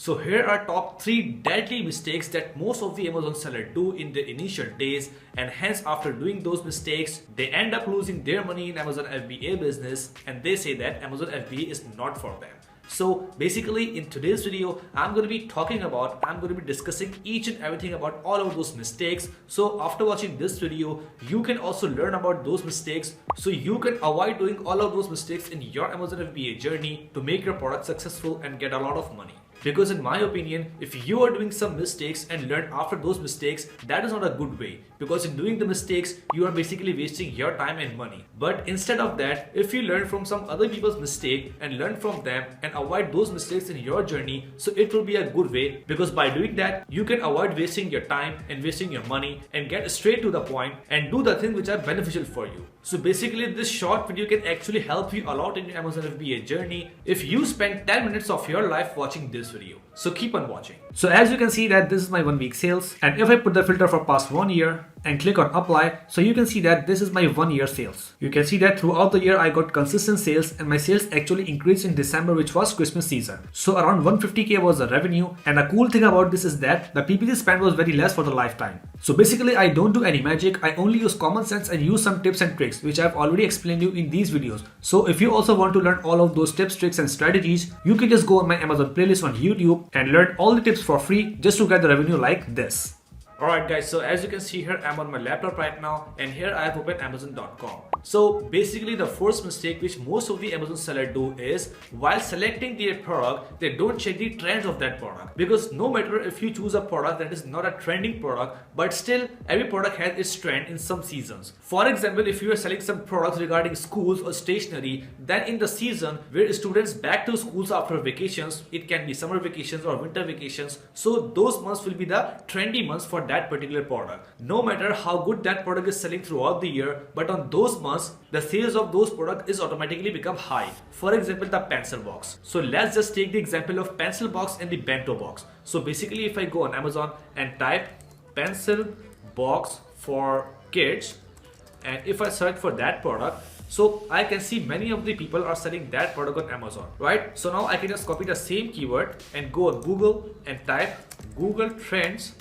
So here are top 3 deadly mistakes that most of the Amazon sellers do in the initial days, and hence after doing those mistakes they end up losing their money in Amazon FBA business, and they say that Amazon FBA is not for them. So basically in today's video I'm going to be discussing each and everything about all of those mistakes. So after watching this video you can also learn about those mistakes so you can avoid doing all of those mistakes in your Amazon FBA journey to make your product successful and get a lot of money. Because in my opinion, if you are doing some mistakes and learn after those mistakes, that is not a good way. Because in doing the mistakes, you are basically wasting your time and money. But instead of that, if you learn from some other people's mistake and learn from them and avoid those mistakes in your journey, so it will be a good way. Because by doing that, you can avoid wasting your time and wasting your money and get straight to the point and do the things which are beneficial for you. So basically this short video can actually help you a lot in your Amazon FBA journey if you spend 10 minutes of your life watching this video. So keep on watching. So as you can see that this is my 1 week sales, and if I put the filter for past 1 year and click on apply, so you can see that this is my 1 year sales. You can see that throughout the year I got consistent sales, and my sales actually increased in December, which was Christmas season. So around 150k was the revenue, and the cool thing about this is that the PPC spend was very less for the lifetime. So basically I don't do any magic, I only use common sense and use some tips and tricks which I've already explained you in these videos. So if you also want to learn all of those tips, tricks and strategies, you can just go on my Amazon playlist on YouTube and learn all the tips for free just to get the revenue like this. Alright guys, so as you can see here, I'm on my laptop right now, and here I have opened Amazon.com. So basically the first mistake which most of the Amazon sellers do is while selecting their product, they don't check the trends of that product. Because no matter if you choose a product that is not a trending product, but still every product has its trend in some seasons. For example, if you are selling some products regarding schools or stationery, then in the season where students back to schools after vacations, it can be summer vacations or winter vacations, so those months will be the trendy months for that particular product. No matter how good that product is selling throughout the year, but on those months the sales of those products is automatically become high. For example, the pencil box. So let's just take the example of pencil box and the bento box. So basically if I go on Amazon and type pencil box for kids, and if I search for that product, so I can see many of the people are selling that product on Amazon, right? So now I can just copy the same keyword and go on Google and type Google Trends.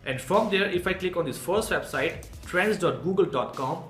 And from there, if I click on this first website, trends.google.com,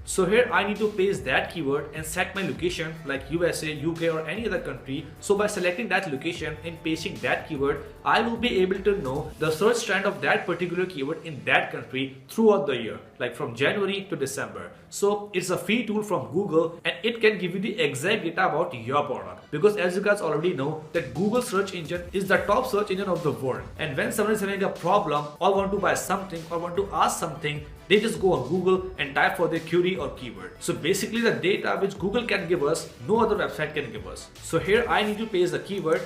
so here I need to paste that keyword and set my location like USA, UK or any other country. So by selecting that location and pasting that keyword, I will be able to know the search trend of that particular keyword in that country throughout the year, like from January to December. So it's a free tool from Google, and it can give you the exact data about your product. Because as you guys already know that Google search engine is the top search engine of the world. And when someone is having a problem or want to buy something or want to ask something, they just go on Google and type for their query or keyword. So basically the data which Google can give us, no other website can give us. So here I need to paste the keyword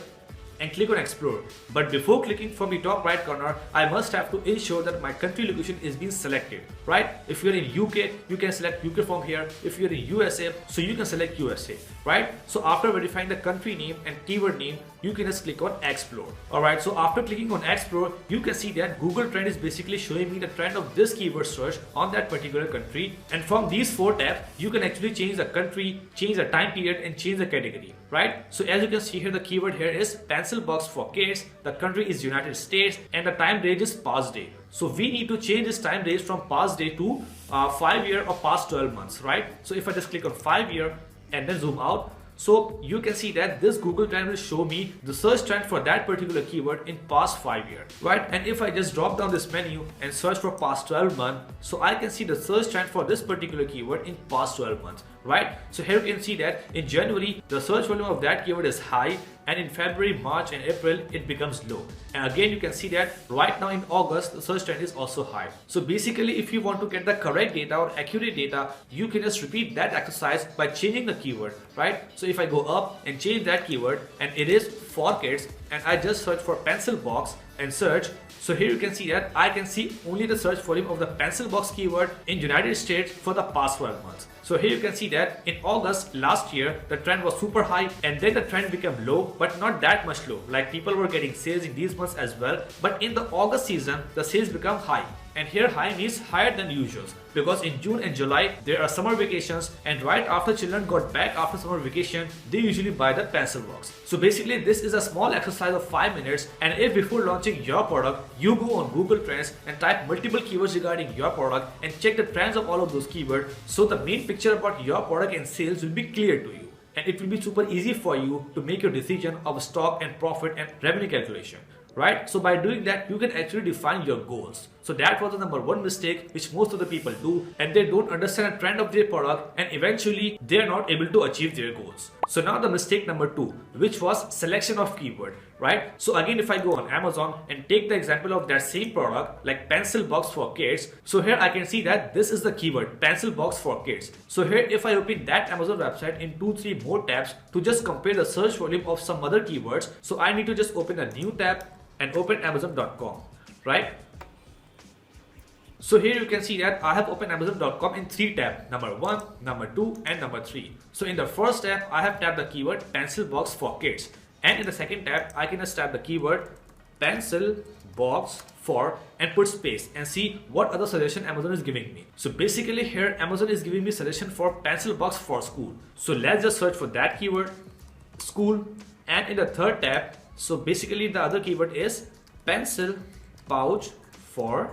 and click on explore. But before clicking from the top right corner, I must have to ensure that my country location is being selected, right? If you're in UK, you can select UK from here. If you're in USA, so you can select USA, right? So after verifying the country name and keyword name, you can just click on explore. Alright, so after clicking on explore, you can see that Google Trend is basically showing me the trend of this keyword search on that particular country. And from these 4 tabs, you can actually change the country, change the time period and change the category, right? So as you can see here, the keyword here is pencil box for kids, the country is United States, and the time range is past day. So we need to change this time range from past day to 5 year or past 12 months, right? So if I just click on 5 year and then zoom out, so you can see that this Google Trend will show me the search trend for that particular keyword in past 5 years, right? And if I just drop down this menu and search for past 12 months, so I can see the search trend for this particular keyword in past 12 months, right? So here you can see that in January, the search volume of that keyword is high, and in February, March and April, it becomes low. And again, you can see that right now in August, the search trend is also high. So basically, if you want to get the correct data or accurate data, you can just repeat that exercise by changing the keyword, right? So if I go up and change that keyword, and it is for kids, and I just search for pencil box and search, so here you can see that I can see only the search volume of the pencil box keyword in United States for the past 12 months. So here you can see that in August last year, the trend was super high, and then the trend became low, but not that much low. Like people were getting sales in these months as well, but in the August season, the sales become high. And here high means higher than usual, because in June and July there are summer vacations, and right after children got back after summer vacation, they usually buy the pencil box. So basically this is a small exercise of 5 minutes, and if before launching your product you go on Google Trends and type multiple keywords regarding your product and check the trends of all of those keywords, so the main picture about your product and sales will be clear to you. And it will be super easy for you to make your decision of stock and profit and revenue calculation. Right? So by doing that, you can actually define your goals. So that was the number one mistake which most of the people do, and they don't understand the trend of their product, and eventually they are not able to achieve their goals. So now the mistake number 2, which was selection of keyword, right? So again, if I go on Amazon and take the example of that same product like pencil box for kids, so here I can see that this is the keyword pencil box for kids. So here if I open that Amazon website in 2-3 more tabs to just compare the search volume of some other keywords, so I need to just open a new tab and open Amazon.com, right? So here you can see that I have opened Amazon.com in 3 tabs, number 1, number 2 and number 3. So in the first tab, I have tapped the keyword pencil box for kids, and in the second tab, I can just tap the keyword pencil box for and put space and see what other suggestion Amazon is giving me. So basically here Amazon is giving me suggestion for pencil box for school. So let's just search for that keyword, school, and in the third tab, so basically the other keyword is pencil pouch for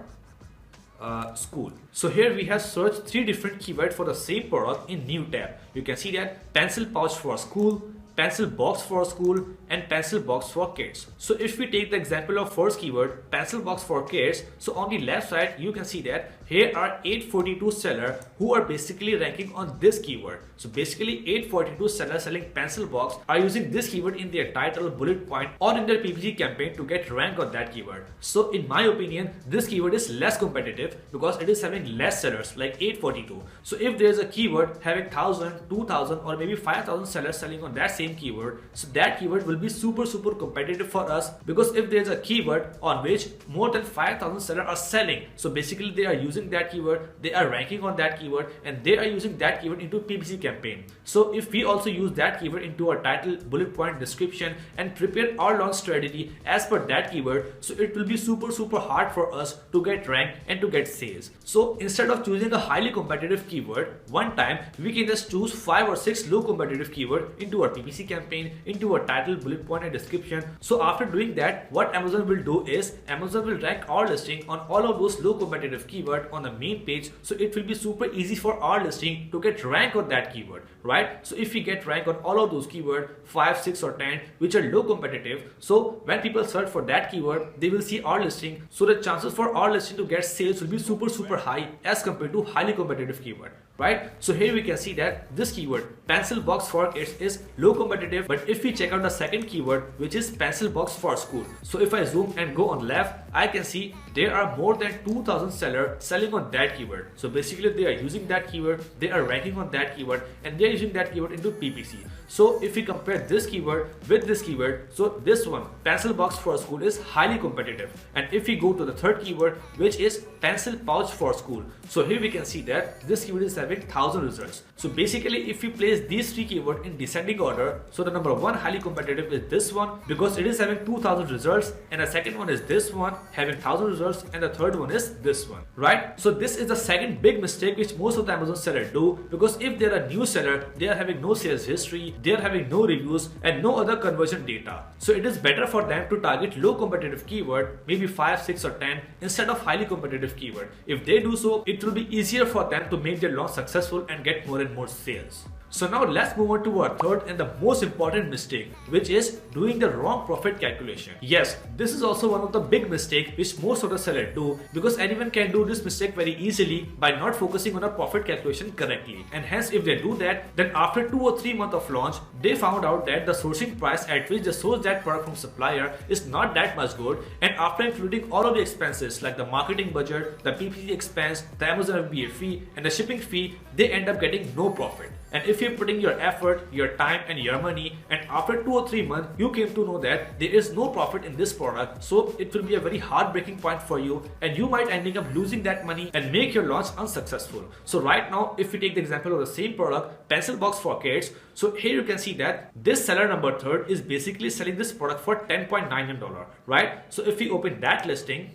school. So here we have searched 3 different keywords for the same product in new tab. You can see that pencil pouch for school, pencil box for school and pencil box for kids. So if we take the example of first keyword pencil box for kids, so on the left side you can see that here are 842 sellers who are basically ranking on this keyword. So basically 842 sellers selling pencil box are using this keyword in their title, bullet point or in their PPC campaign to get rank on that keyword. So in my opinion, this keyword is less competitive because it is having less sellers like 842. So if there is a keyword having 1000, 2000 or maybe 5000 sellers selling on that same keyword, so that keyword will be super competitive for us, because if there is a keyword on which more than 5000 sellers are selling, so basically they are using that keyword, they are ranking on that keyword and they are using that keyword into PPC campaign. So if we also use that keyword into our title, bullet point, description and prepare our launch strategy as per that keyword, so it will be super hard for us to get ranked and to get sales. So instead of choosing a highly competitive keyword one time, we can just choose 5 or 6 low competitive keyword into our PPC campaign, into our title, bullet point and description. So after doing that, what Amazon will do is Amazon will rank our listing on all of those low competitive keyword on the main page. So it will be super easy for our listing to get rank on that keyword, right? So if we get rank on all of those keyword 5, 6 or 10 which are low competitive, so when people search for that keyword, they will see our listing. So the chances for our listing to get sales will be super high as compared to highly competitive keyword, right? So here we can see that this keyword pencil box for kids is low competitive, but if we check out the second keyword which is pencil box for school, so if I zoom and go on left, I can see there are more than 2000 sellers selling on that keyword. So basically they are using that keyword, they are ranking on that keyword and they are using that keyword into PPC. So if we compare this keyword with this keyword, so this one pencil box for school is highly competitive. And if we go to the third keyword which is pencil pouch for school, so here we can see that this keyword is having 1000 results. So basically if we place these 3 keywords in descending order, so the number 1 highly competitive is this one because it is having 2000 results, and the second one is this one having 1000 results, and the third one is this one, right? So this is the second big mistake which most of the Amazon sellers do, because if they are a new seller, they are having no sales history, they are having no reviews and no other conversion data. So it is better for them to target low competitive keyword, maybe 5, 6 or 10 instead of highly competitive keyword. If they do so, it will be easier for them to make their launch successful and get more and more sales. So now let's move on to our third and the most important mistake, which is doing the wrong profit calculation. Yes, this is also one of the big mistakes which most of the sellers do, because anyone can do this mistake very easily by not focusing on a profit calculation correctly. And hence if they do that, then after 2 or 3 months of launch, they found out that the sourcing price at which they source that product from supplier is not that much good, and after including all of the expenses like the marketing budget, the PPC expense, the Amazon FBA fee and the shipping fee, they end up getting no profit. And if you're putting your effort, your time and your money, and after 2 or 3 months you came to know that there is no profit in this product, so it will be a very heartbreaking point for you and you might ending up losing that money and make your launch unsuccessful. So right now, if we take the example of the same product, pencil box for kids, so here you can see that this seller number 3rd is basically selling this product for $10.99, right? So if we open that listing,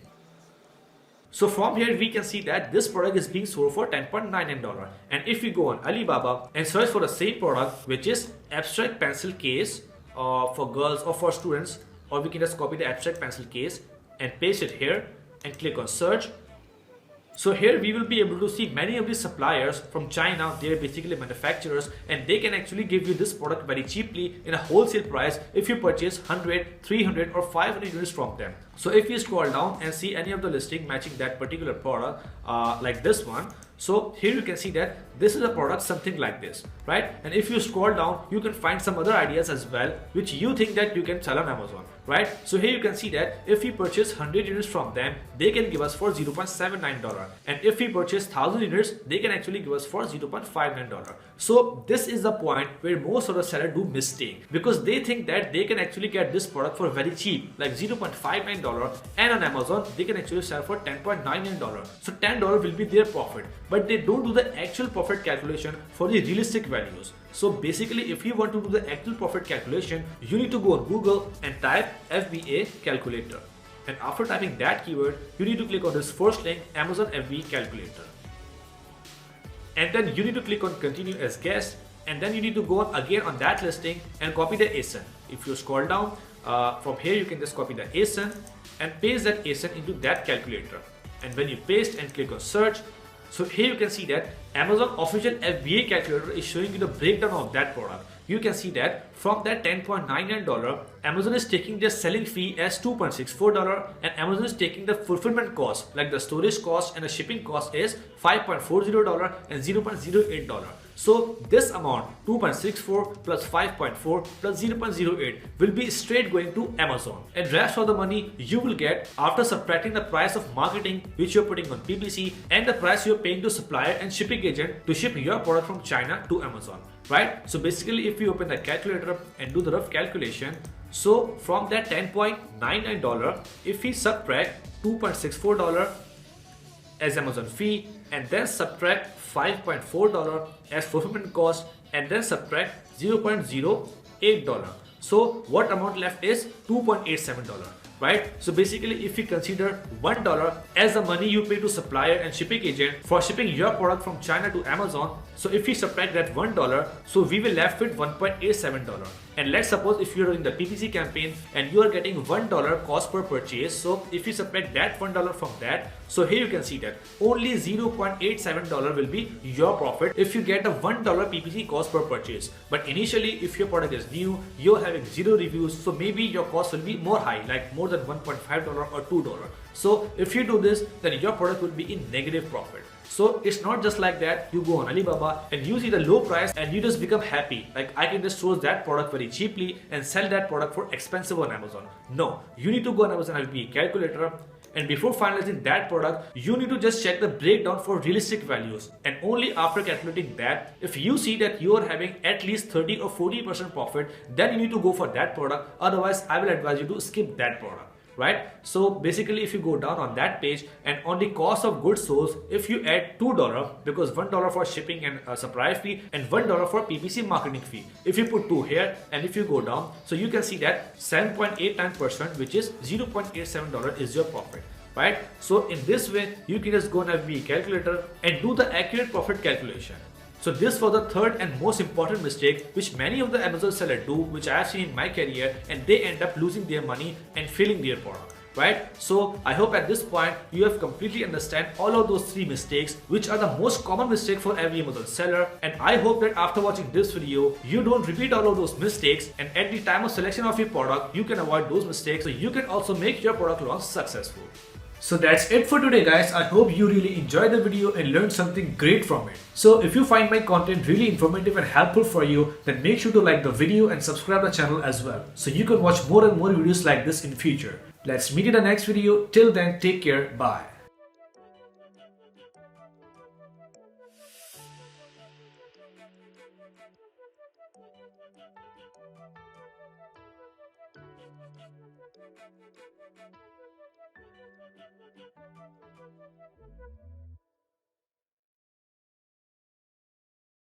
So from here we can see that this product is being sold for $10.99. And if we go on Alibaba and search for the same product, which is abstract pencil case for girls or for students, or we can just copy the abstract pencil case and paste it here and click on search. So here we will be able to see many of these suppliers from China. They are basically manufacturers, and they can actually give you this product very cheaply in a wholesale price if you purchase 100, 300 or 500 units from them. So if you scroll down and see any of the listing matching that particular product, like this one, so here you can see that this is a product something like this, right? And if you scroll down, you can find some other ideas as well which you think that you can sell on Amazon, right? So here you can see that if we purchase 100 units from them, they can give us for $0.79, and if we purchase 1000 units, they can actually give us for $0.59. So this is the point where most of the sellers do mistake, because they think that they can actually get this product for very cheap, like $0.59, and on Amazon they can actually sell for $10.99. So $10 will be their profit, but they don't do the actual profit calculation for the realistic values. So basically, if you want to do the actual profit calculation, you need to go on Google and type FBA calculator. And after typing that keyword, you need to click on this first link, Amazon FBA calculator. And then you need to click on continue as guest, and then you need to go on again on that listing and copy the ASIN. If you scroll down, from here you can just copy the ASIN and paste that ASIN into that calculator. And when you paste and click on search, so here you can see that Amazon official FBA calculator is showing you the breakdown of that product. You can see that from that $10.99, Amazon is taking their selling fee as $2.64, and Amazon is taking the fulfillment cost, like the storage cost and the shipping cost, is $5.40 and $0.08. So this amount, 2.64 plus 5.4 plus 0.08, will be straight going to Amazon, and rest of the money you will get after subtracting the price of marketing which you're putting on PPC and the price you're paying to supplier and shipping agent to ship your product from China to Amazon, right? So basically, if you open the calculator and do the rough calculation, so from that $10.99, if we subtract $2.64 as Amazon fee, and then subtract $5.4 as fulfillment cost, and then subtract $0.08, so what amount left is $2.87, right? So basically, if we consider $1 as the money you pay to supplier and shipping agent for shipping your product from China to Amazon, so if we subtract that $1, so we will left with $1.87. And let's suppose if you're doing the PPC campaign and you are getting $1 cost per purchase, so if you subtract that $1 from that, so here you can see that only $0.87 will be your profit if you get a $1 PPC cost per purchase. But initially, if your product is new, you're having 0 reviews, so maybe your cost will be more high, like more than $1.5 or $2. So if you do this, then your product will be in negative profit. So it's not just like that you go on Alibaba and you see the low price and you just become happy, like I can just source that product very cheaply and sell that product for expensive on Amazon. No, you need to go on Amazon FBA calculator, and before finalizing that product, you need to just check the breakdown for realistic values, and only after calculating that, if you see that you are having at least 30 or 40% profit, then you need to go for that product. Otherwise, I will advise you to skip that product, right? So basically, if you go down on that page and on the cost of goods sold, if you add $2, because $1 for shipping and supply fee and $1 for PPC marketing fee, if you put 2 here and if you go down, so you can see that 7.89%, which is $0.87, is your profit, right? So in this way, you can just go on FBA calculator and do the accurate profit calculation. So this was the third and most important mistake which many of the Amazon sellers do, which I have seen in my career, and they end up losing their money and failing their product, right? So I hope at this point you have completely understand all of those 3 mistakes, which are the most common mistake for every Amazon seller. And I hope that after watching this video, you don't repeat all of those mistakes, and at the time of selection of your product, you can avoid those mistakes, so you can also make your product launch successful. So that's it for today, guys. I hope you really enjoyed the video and learned something great from it. So if you find my content really informative and helpful for you, then make sure to like the video and subscribe the channel as well, so you can watch more and more videos like this in future. Let's meet in the next video. Till then, take care. Bye.